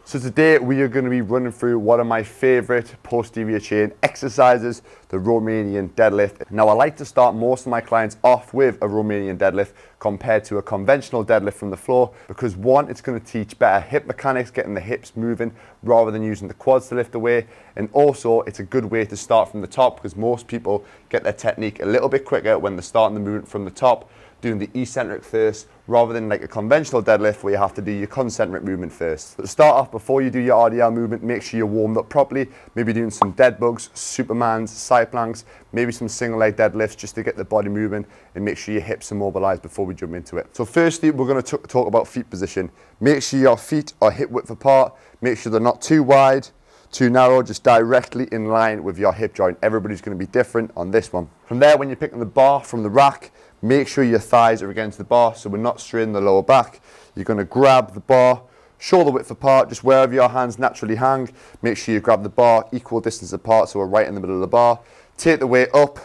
So today we are going to be running through one of my favourite posterior chain exercises, the Romanian deadlift. Now I like to start most of my clients off with a Romanian deadlift compared to a conventional deadlift from the floor, because one, it's going to teach better hip mechanics, getting the hips moving rather than using the quads to lift away, and also it's a good way to start from the top because most people get their technique a little bit quicker when they're starting the movement from the top, doing the eccentric first, rather than like a conventional deadlift where you have to do your concentric movement first. But to start off, before you do your RDL movement, make sure you're warmed up properly, maybe doing some dead bugs, supermans, side planks, maybe some single leg deadlifts just to get the body moving and make sure your hips are mobilized before we jump into it. So firstly, we're going to talk about feet position. Make sure your feet are hip width apart, make sure they're not too wide, too narrow, just directly in line with your hip joint. Everybody's going to be different on this one. From there, when you're picking the bar from the rack, make sure your thighs are against the bar so we're not straining the lower back. You're going to grab the bar shoulder width apart, just wherever your hands naturally hang. Make sure you grab the bar equal distance apart so we're right in the middle of the bar. Take the weight up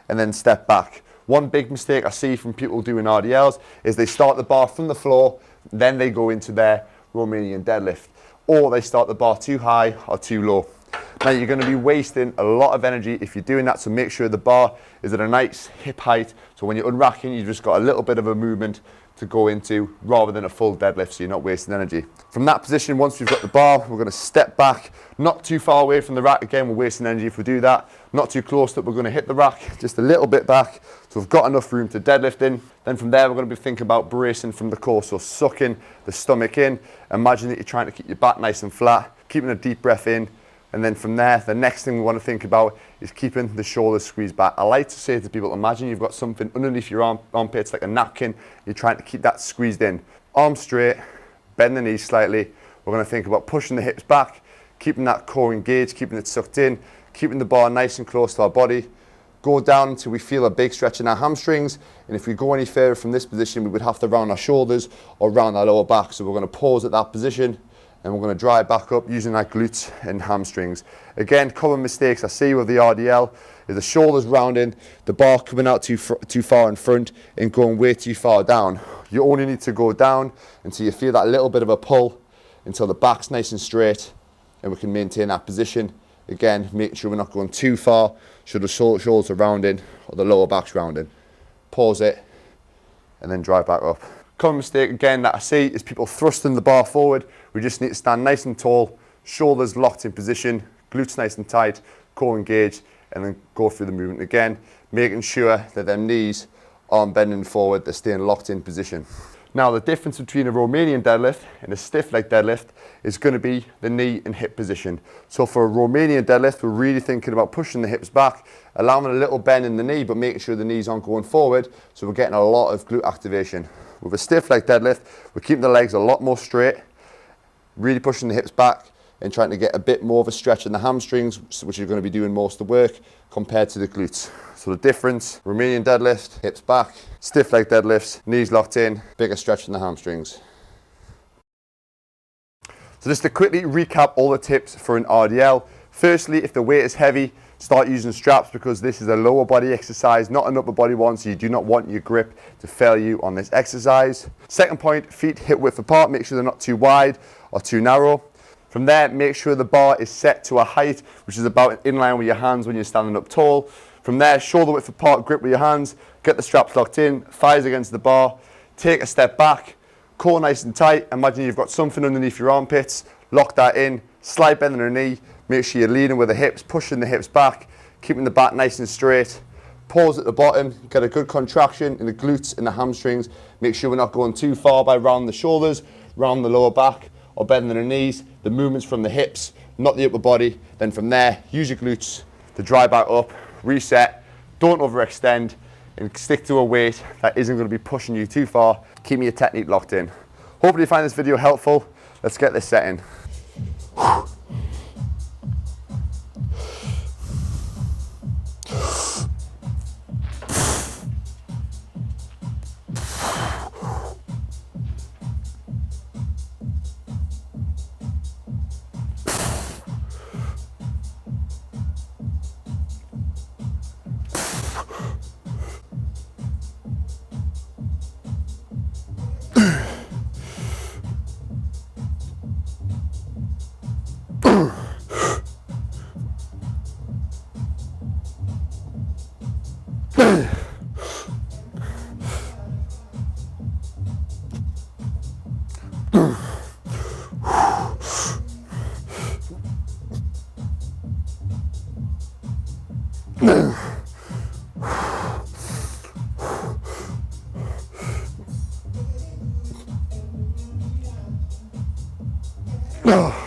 and then step back. One big mistake I see from people doing RDLs is they start the bar from the floor, then they go into their Romanian deadlift, or they start the bar too high or too low. Now you're going to be wasting a lot of energy if you're doing that, so make sure the bar is at a nice hip height, so when you're unracking you've just got a little bit of a movement to go into rather than a full deadlift, so you're not wasting energy. From that position, once we've got the bar, we're going to step back, not too far away from the rack. Again, we're wasting energy if we do that. Not too close that we're going to hit the rack, just a little bit back, so we've got enough room to deadlift in. Then from there, we're going to be thinking about bracing from the core, so sucking the stomach in. Imagine that you're trying to keep your back nice and flat, keeping a deep breath in. And then from there, the next thing we want to think about is keeping the shoulders squeezed back. I like to say to people, imagine you've got something underneath your armpits like a napkin. You're trying to keep that squeezed in. Arms straight, bend the knees slightly. We're going to think about pushing the hips back, keeping that core engaged, keeping it sucked in, keeping the bar nice and close to our body. Go down until we feel a big stretch in our hamstrings. And if we go any further from this position, we would have to round our shoulders or round our lower back. So we're going to pause at that position, and we're going to drive back up using our glutes and hamstrings. Again, common mistakes I see with the RDL is the shoulders rounding, the bar coming out too far in front and going way too far down. You only need to go down until you feel that little bit of a pull, until the back's nice and straight, and we can maintain that position. Again, make sure we're not going too far, so the shoulders are rounding or the lower back's rounding. Pause it and then drive back up. Common mistake again that I see is people thrusting the bar forward. We just need to stand nice and tall, shoulders locked in position, glutes nice and tight, core engaged, and then go through the movement again, making sure that their knees aren't bending forward, they're staying locked in position. Now the difference between a Romanian deadlift and a stiff leg deadlift is going to be the knee and hip position. So for a Romanian deadlift, we're really thinking about pushing the hips back, allowing a little bend in the knee, but making sure the knees aren't going forward, so we're getting a lot of glute activation. With a stiff leg deadlift, we're keeping the legs a lot more straight, really pushing the hips back and trying to get a bit more of a stretch in the hamstrings, which is going to be doing most of the work, compared to the glutes. So the difference, Romanian deadlift, hips back, stiff leg deadlifts, knees locked in, bigger stretch in the hamstrings. So just to quickly recap all the tips for an RDL. Firstly, if the weight is heavy, start using straps because this is a lower body exercise, not an upper body one, so you do not want your grip to fail you on this exercise. Second point, feet hip width apart, make sure they're not too wide or too narrow. From there, make sure the bar is set to a height which is about in line with your hands when you're standing up tall. From there, shoulder width apart, grip with your hands, get the straps locked in, thighs against the bar, take a step back, core nice and tight. Imagine you've got something underneath your armpits, lock that in, slight bend in the knee, make sure you're leading with the hips, pushing the hips back, keeping the back nice and straight. Pause at the bottom, get a good contraction in the glutes and the hamstrings. Make sure we're not going too far by rounding the shoulders, round the lower back, or bending the knees. The movements from the hips, not the upper body. Then from there, use your glutes to drive back up, reset, don't overextend, and stick to a weight that isn't going to be pushing you too far. Keep your technique locked in. Hopefully you find this video helpful. Let's get this set in. Oh.